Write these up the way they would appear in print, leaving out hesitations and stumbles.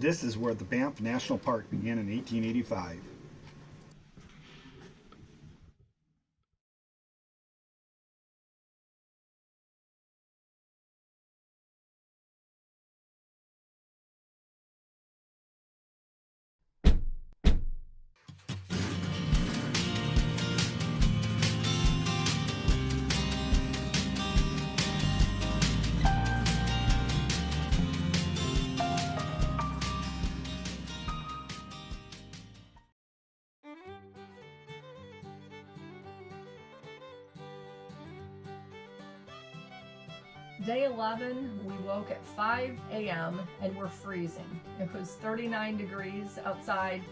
This is where the Banff National Park began in 1885. Day 11, we woke at 5 a.m. and we're freezing. It was 39 degrees outside.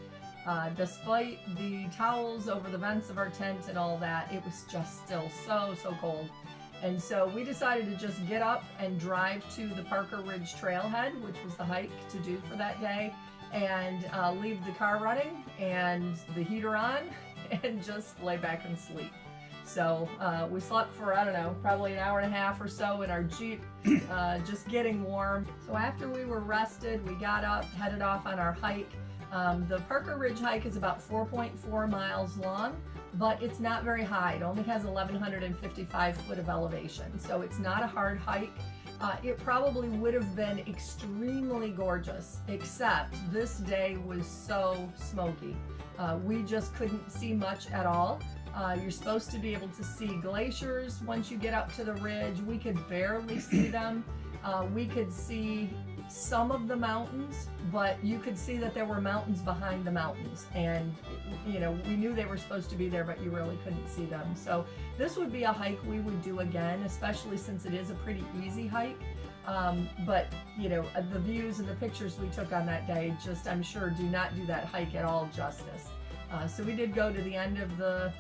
Despite the towels over the vents of our tent and all that, it was just still so cold. And so we decided to just get up and drive to the Parker Ridge Trailhead, which was the hike to do for that day, and leave the car running and the heater on and just lay back and sleep. So we slept for, I don't know, probably an hour and a half or so in our Jeep, just getting warm. So after we were rested, we got up, headed off on our hike. The Parker Ridge hike is about 4.4 miles long, but it's not very high. It only has 1,155 foot of elevation, so it's not a hard hike. It probably would have been extremely gorgeous, except this day was so smoky. We just couldn't see much at all. You're supposed to be able to see glaciers once you get up to the ridge. We could barely see them. We could see some of the mountains, but you could see that there were mountains behind the mountains, and you know, we knew they were supposed to be there, but you really couldn't see them. So this would be a hike we would do again, especially since it is a pretty easy hike. But you know, the views and the pictures we took on that day just, I'm sure, do not do that hike at all justice. So we did go to the end of the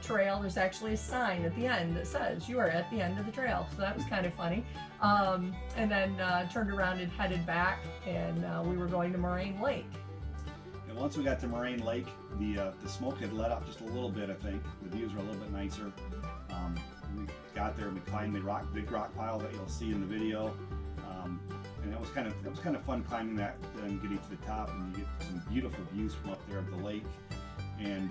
trail. There's actually a sign at the end that says you are at the end of the trail, so that was kind of funny. And then turned around and headed back, and we were going to Moraine Lake. And once we got to Moraine Lake, the smoke had let up just a little bit. I think the views were a little bit nicer. We got there and we climbed the big rock pile that you'll see in the video. And it was kind of fun climbing that and getting to the top, and you get some beautiful views from up there of the lake. And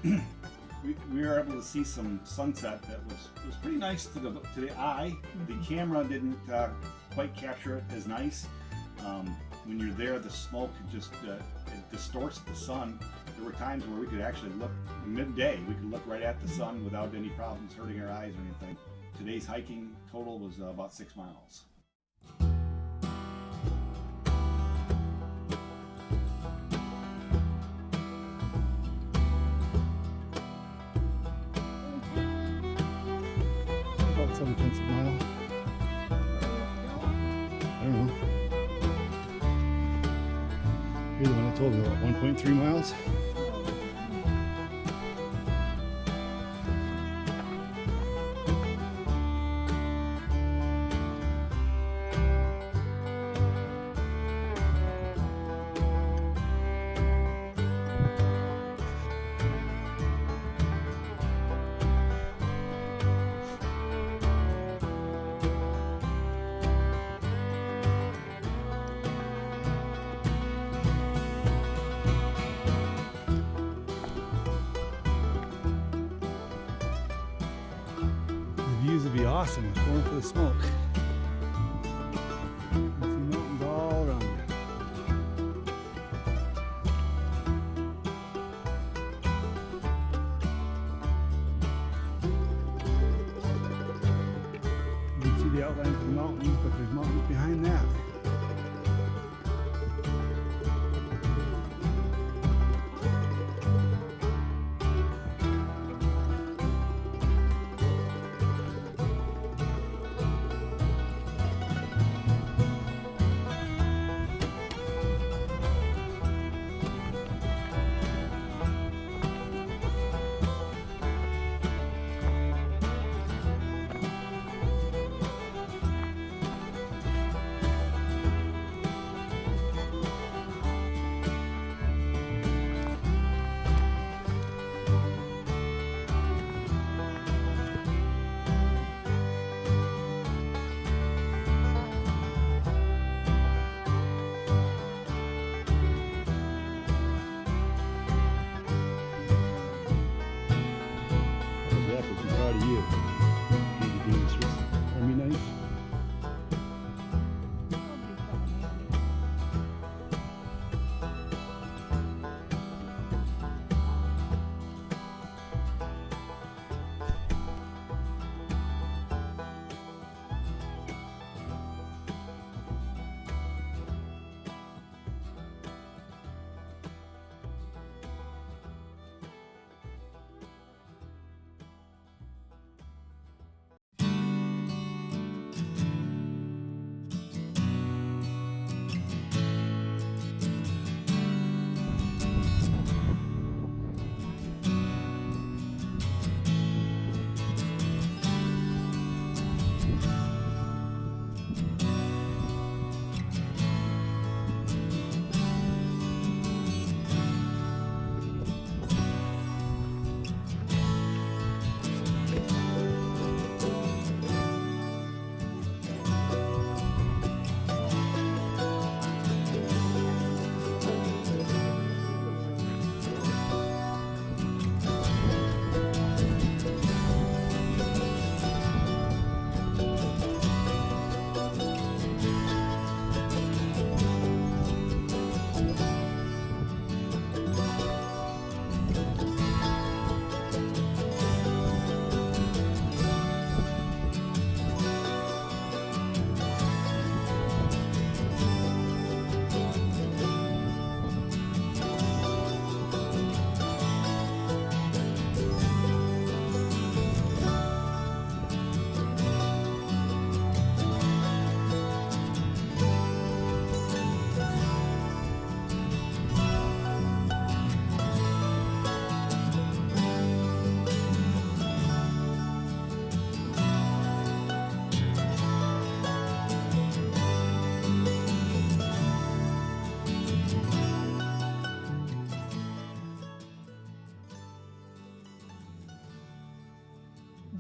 we were able to see some sunset that was pretty nice to the eye. The camera didn't quite capture it as nice. When you're there, the smoke just it distorts the sun. There were times where we could actually look midday. We could look right at the sun without any problems hurting our eyes or anything. Today's hiking total was about 6 miles. About 7/10 of a mile. I don't know. You're the one that told me about 1.3 miles. Views would be awesome if going for the smoke. You see mountains all around you. You can see the outlines of the mountains, but there's mountains behind that.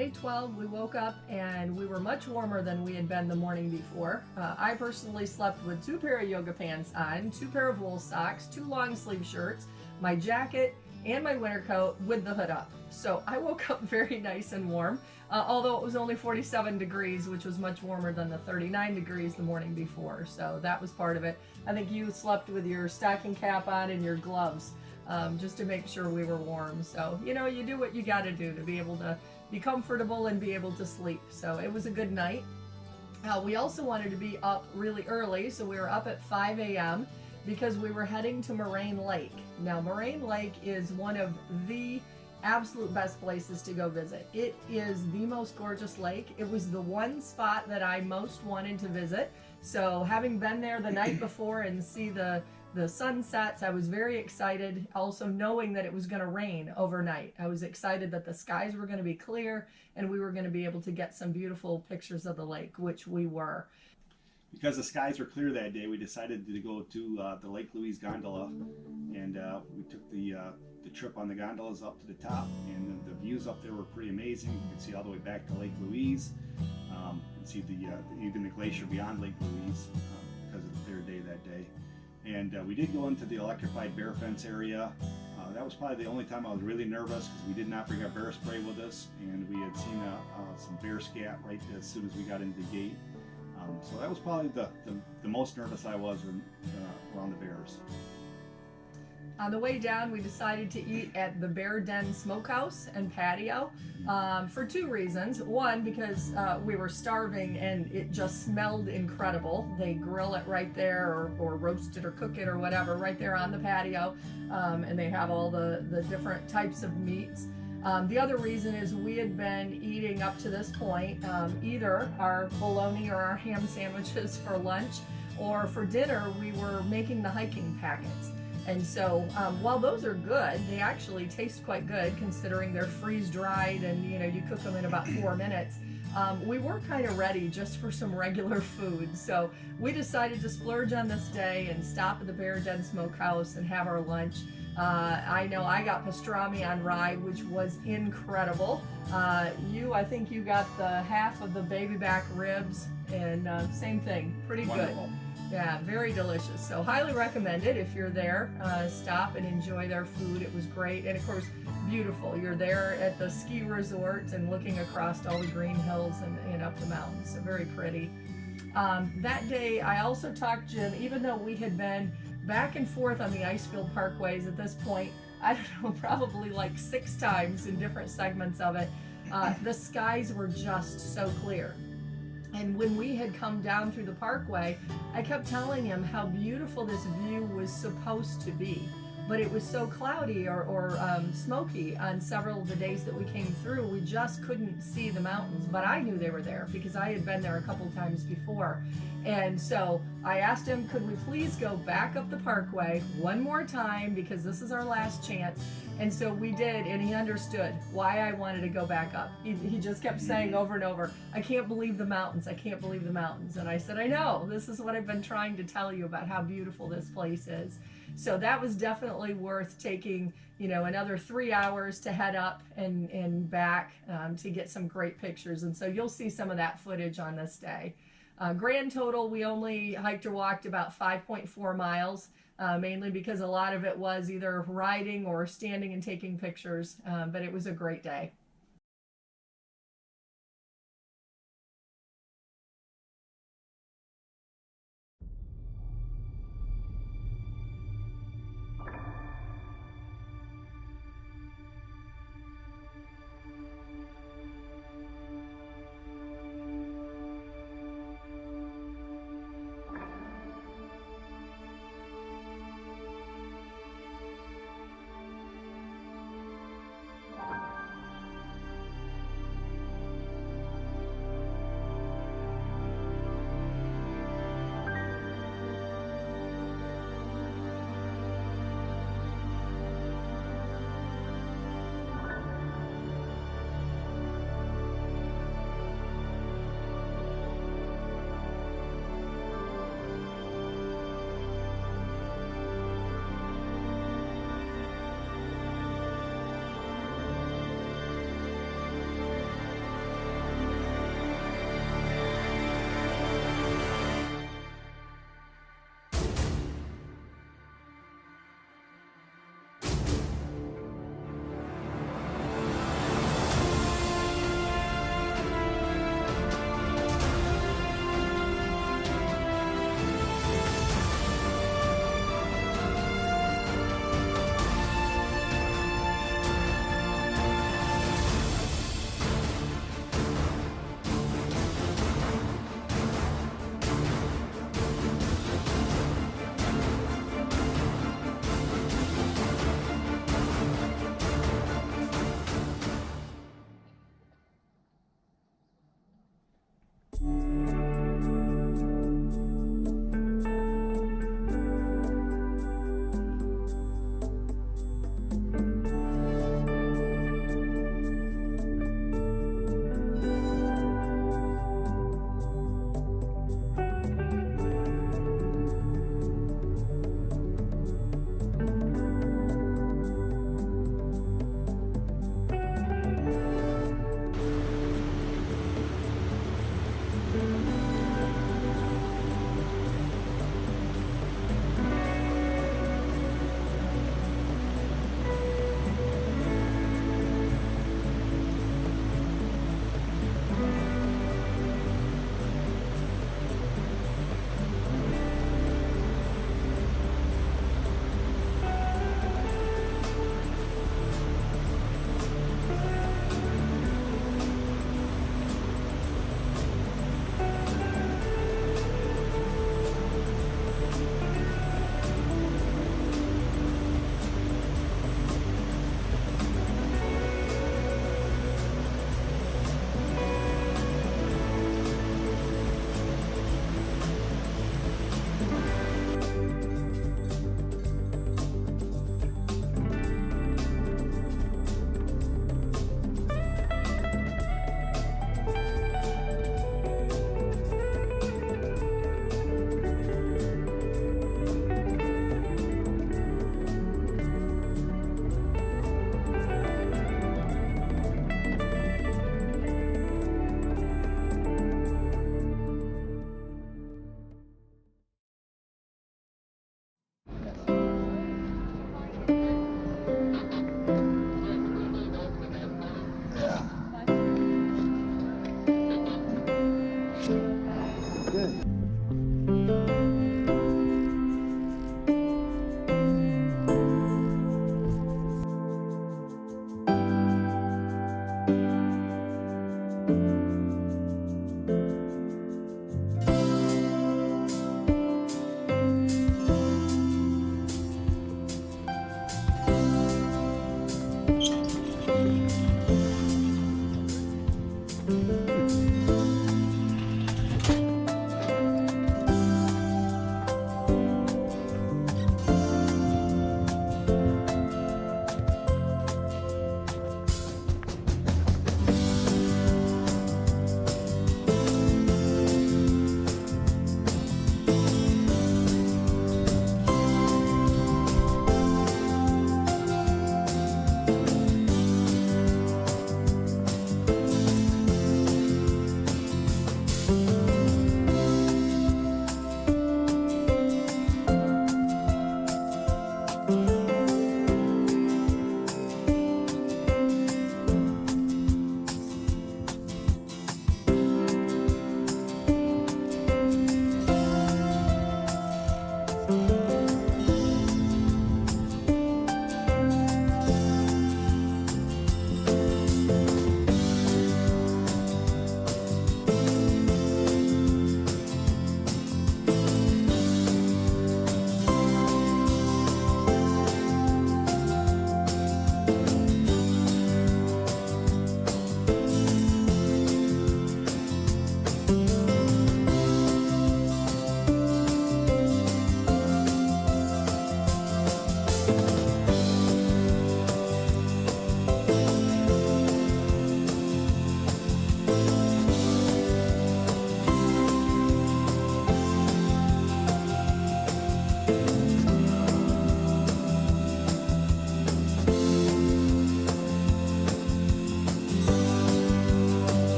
day 12, we woke up and we were much warmer than we had been the morning before. I personally slept with 2 pair of yoga pants on, 2 pair of wool socks, 2 long sleeve shirts, my jacket, and my winter coat with the hood up. So I woke up very nice and warm, although it was only 47 degrees, which was much warmer than the 39 degrees the morning before. So that was part of it. I think you slept with your stocking cap on and your gloves, just to make sure we were warm. So, you know, you do what you got to do to be able to be comfortable and be able to sleep. So it was a good night. We also wanted to be up really early, so we were up at 5 a.m. because we were heading to Moraine Lake. Now, Moraine Lake is one of the absolute best places to go visit. It is the most gorgeous lake. It was the one spot that I most wanted to visit. So having been there the night before and see the sunsets, I was very excited. Also knowing that it was going to rain overnight. I was excited that the skies were going to be clear and we were going to be able to get some beautiful pictures of the lake, which we were. Because the skies were clear that day, we decided to go to the Lake Louise Gondola, and we took the trip on the gondolas up to the top, and the views up there were pretty amazing. You can see all the way back to Lake Louise. You can see even the glacier beyond Lake Louise because of the clear day that day. And we did go into the electrified bear fence area. That was probably the only time I was really nervous because we did not bring our bear spray with us, and we had seen some bear scat right as soon as we got into the gate. So that was probably the most nervous I was around the bears. On the way down, we decided to eat at the Bear Den Smokehouse and Patio for 2 reasons. One, because we were starving and it just smelled incredible. They grill it right there, or roast it or cook it or whatever right there on the patio, and they have all the different types of meats. The other reason is we had been eating up to this point either our bologna or our ham sandwiches for lunch, or for dinner we were making the hiking packets. And so while those are good, they actually taste quite good considering they're freeze-dried and you cook them in about 4 minutes. We were kind of ready just for some regular food. So we decided to splurge on this day and stop at the Bear Den Smokehouse and have our lunch. I know I got pastrami on rye, which was incredible. I think you got the half of the baby back ribs, and same thing, pretty Wonderful. Good. Yeah, very delicious. So highly recommend it if you're there. Stop and enjoy their food. It was great, and of course, beautiful. You're there at the ski resort and looking across all the green hills and up the mountains. So very pretty. That day, I also talked, Jim, even though we had been back and forth on the ice-filled parkways at this point, I don't know, probably like 6 times in different segments of it, the skies were just so clear. And when we had come down through the parkway, I kept telling him how beautiful this view was supposed to be. But it was so cloudy or smoky on several of the days that we came through, we just couldn't see the mountains. But I knew they were there because I had been there a couple times before. And so I asked him, could we please go back up the parkway one more time because this is our last chance. And so we did, and he understood why I wanted to go back up. He just kept saying over and over, I can't believe the mountains, I can't believe the mountains. And I said, I know, this is what I've been trying to tell you about how beautiful this place is. So that was definitely worth taking, another 3 hours to head up and back to get some great pictures. And so you'll see some of that footage on this day. Grand total, we only hiked or walked about 5.4 miles, mainly because a lot of it was either riding or standing and taking pictures, but it was a great day.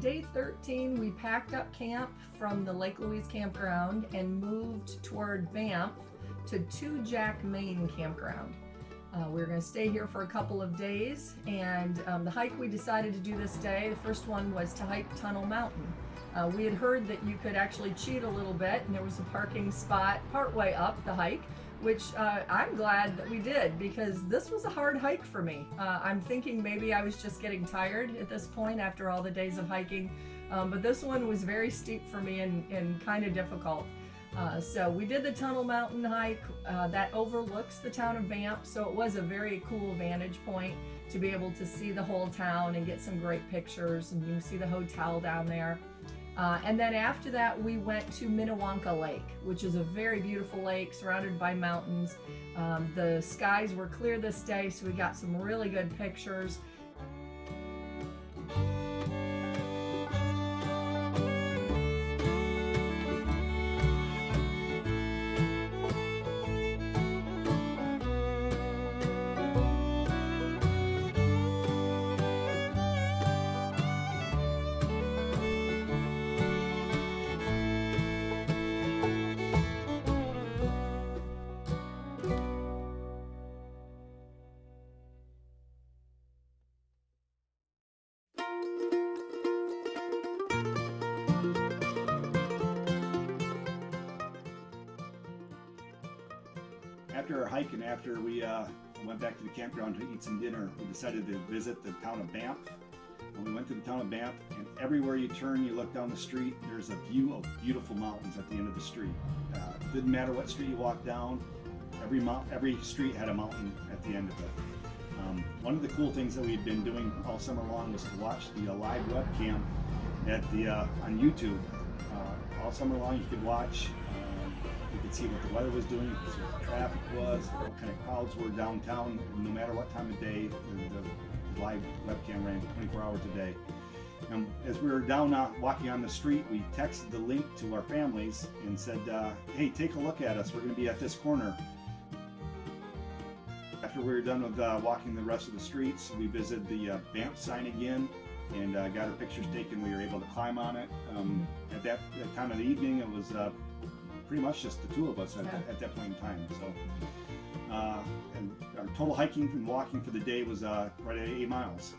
day 13, we packed up camp from the Lake Louise campground and moved toward Banff to Two Jack, Maine campground. We were going to stay here for a couple of days, and the hike we decided to do this day, the first one was to hike Tunnel Mountain. We had heard that you could actually cheat a little bit, and there was a parking spot partway up the hike, which I'm glad that we did, because this was a hard hike for me. I'm thinking maybe I was just getting tired at this point after all the days of hiking, but this one was very steep for me and kind of difficult. So we did the Tunnel Mountain hike that overlooks the town of Banff, so it was a very cool vantage point to be able to see the whole town and get some great pictures, and you can see the hotel down there. And then after that, we went to Minnewanka Lake, which is a very beautiful lake surrounded by mountains. The skies were clear this day, so we got some really good pictures. After our hike and after we went back to the campground to eat some dinner, we decided to visit the town of Banff. And we went to the town of Banff, and everywhere you turn, you look down the street, there's a view of beautiful mountains at the end of the street. Didn't matter what street you walked down, every street had a mountain at the end of it. One of the cool things that we've been doing all summer long was to watch the live webcam on YouTube. All summer long you could watch. You could see what the weather was doing, you could see what the traffic was, what kind of crowds were downtown, no matter what time of day. The live webcam ran 24 hours a day. And as we were down walking on the street, we texted the link to our families and said, hey, take a look at us, we're going to be at this corner. After we were done with walking the rest of the streets, we visited the Banff sign again and got our pictures taken. We were able to climb on it. At that time of the evening, it was pretty much just the two of us at that point in time. So, and our total hiking and walking for the day was right at 8 miles.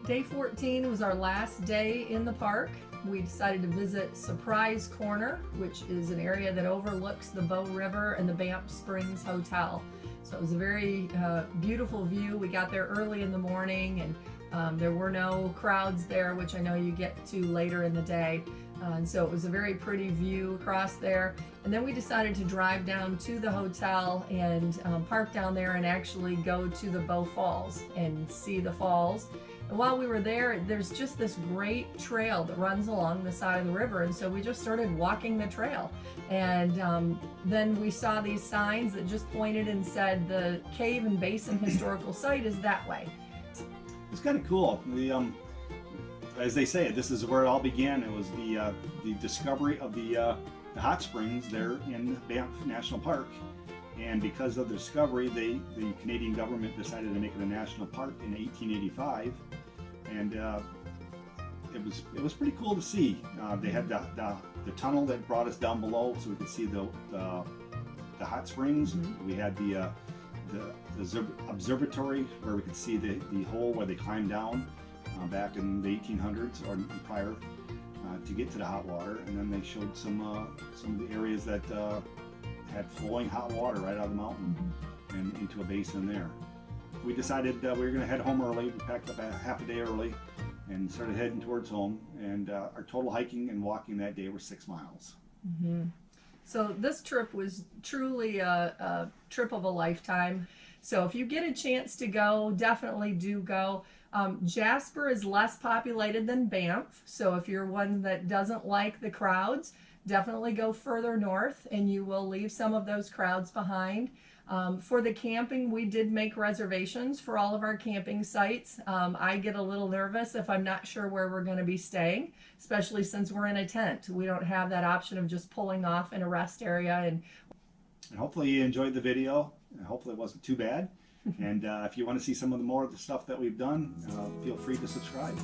Day 14 was our last day in the park. We decided to visit Suprise Corner, which is an area that overlooks the Bow River and the Banff Springs Hotel. So it was a very beautiful view. We got there early in the morning, and there were no crowds there, which I know you get to later in the day. And so it was a very pretty view across there. And then we decided to drive down to the hotel and park down there and actually go to the Bow Falls and see the falls. And while we were there, there's just this great trail that runs along the side of the river. And so we just started walking the trail. And then we saw these signs that just pointed and said the Cave and Basin historical site is that way. It's kind of cool. As they say, this is where it all began. It was the discovery of the hot springs there in Banff National Park. And because of the discovery, the Canadian government decided to make it a national park in 1885. And it was pretty cool to see. They had the tunnel that brought us down below, so we could see the hot springs. Mm-hmm. We had the observatory where we could see the hole where they climbed down back in the 1800s or prior to get to the hot water. And then they showed some of the areas that had flowing hot water right out of the mountain and into a basin there. We decided we were going to head home early. We packed up half a day early and started heading towards home. And our total hiking and walking that day were 6 miles. Mm-hmm. So this trip was truly a trip of a lifetime. So if you get a chance to go, definitely do go. Jasper is less populated than Banff. So if you're one that doesn't like the crowds, definitely go further north and you will leave some of those crowds behind. For the camping, we did make reservations for all of our camping sites. I get a little nervous if I'm not sure where we're going to be staying, especially since we're in a tent. We don't have that option of just pulling off in a rest area. And hopefully you enjoyed the video, and hopefully it wasn't too bad. And if you want to see some of the more of the stuff that we've done, feel free to subscribe.